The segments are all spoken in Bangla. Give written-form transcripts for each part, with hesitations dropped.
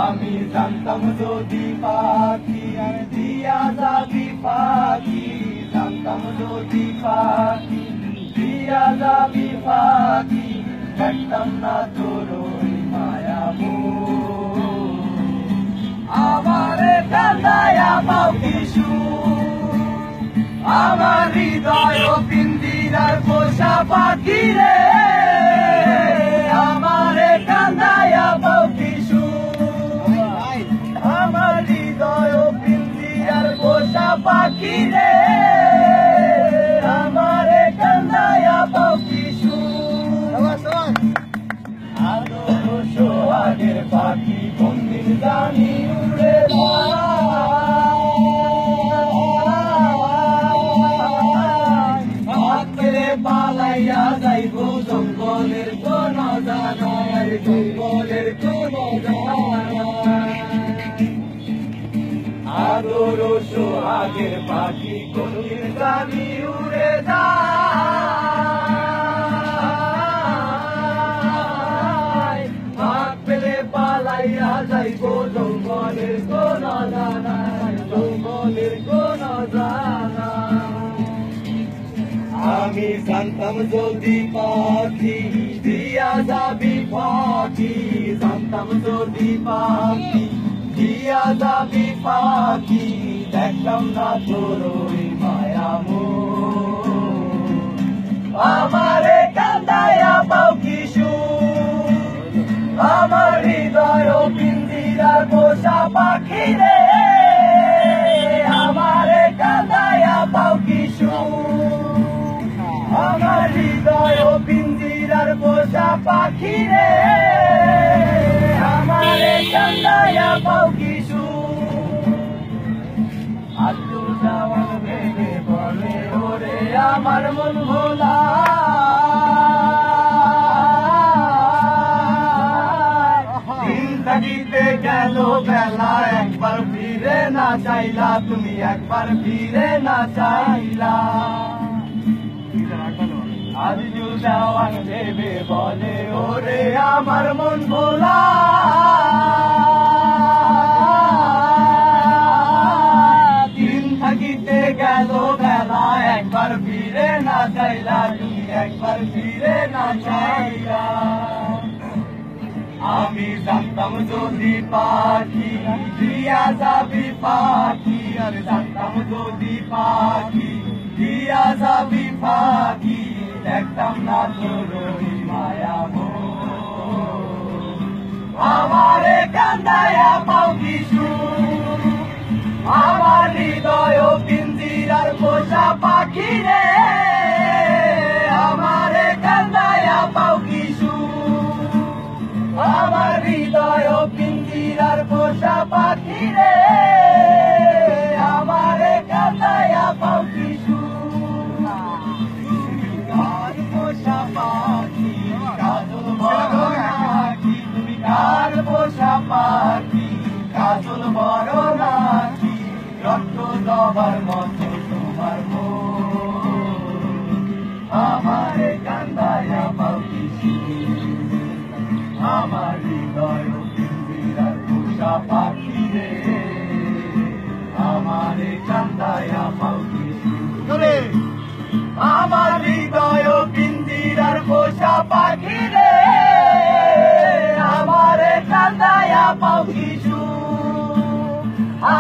আমি জানতাম যদি পাখি দিয়া যাবি পাখি, জানতাম যদি পাখি দিয়া যাবি পাখি, দেখতাম না তোর ওই মায়া আমারে কান্দায়া পাও কিছু, আমার হৃদয় পিন্দিরার পোষা পাখি রে, আমারে কান্দায়া পাও কিছু, আমার হৃদয় পিন্দিরার পোষা পাখি রে, আমারে কান্দায়া পাও কিছু। আদর সোহাগের পাখি কোনদিন জানি উড়ে যায়, পালাইয়া যাইব জঙ্গলের কোন জানার, জঙ্গলের কোন জানার। আদর সোহাগের পাখি কোনদিন জানি উড়ে যায়, ভাগ পেলে পালাইয়া যাইব জঙ্গলের কোন জানার, জঙ্গলের কোন জানার। আমি জানতাম যদি পাখি দিয়া যাবি পাখি, জানতাম যদি পাখি দিয়া যাবি পাখি, দেখতাম না তোর ওই মায়া আমারে কান্দায়া পাও কিছু, আমার হৃদয় পিন্দিরার পোষা পাখি রে, আমারে কান্দায়া পাও কিছু, আমার হৃদয় পিন্দিরার পোষা পাখি রে, আমারে কান্দায়া পাও কিছু। আব্দুল জওয়ান ভেবে বলে ওরে আমার মন ভোলা, দিন থাকিতে গেল বেলা, একবার ফিরে না চাইলা তুমি, একবার ফিরে না চাইলা। আব্দুল জওয়ান ভেবে বলে ওরে আমার মন ভোলা, দিন থাকিতে গেল বেলা, একবার ফিরে না চাইলা তুমি, একবার ফিরে না চাইলা। আমি জানতাম যদি পাখি দিয়া যাবি পাখি, আর জানতাম যদি পাখি দিয়া যাবি পাখি, দেখতাম না তোর ওই মায়া আমারে কান্দায়া পাও কিছু, আমার হৃদয় পিন্দিরার পোষা পাখি রে, আমারে কান্দায়া পাও কিছু, আমার হৃদয় পিন্দিরার পোষা পাখি রে, আমারে কান্দায়া পাও কিছু। পোষা পাখি কাজল বড় নাকি, তুমি কার পোষা পাখি কাজল বড় নাকি, রক্ত জবার মতো তোমার আমারে কান্দায়া পাও কিছু, আমার হৃদয় পিন্দিরার পোষা পাখি রে, আমারে কান্দায়া পাও কিছু। আমার হৃদয় পিন্দিরার পোষা পাখি রে, আমারে কান্দায়া পাও কিছু,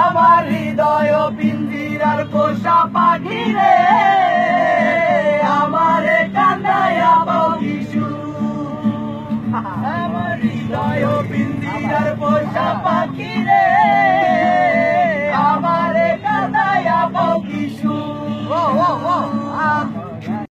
আমার হৃদয় পিন্দিরার পোষা পাখি রে,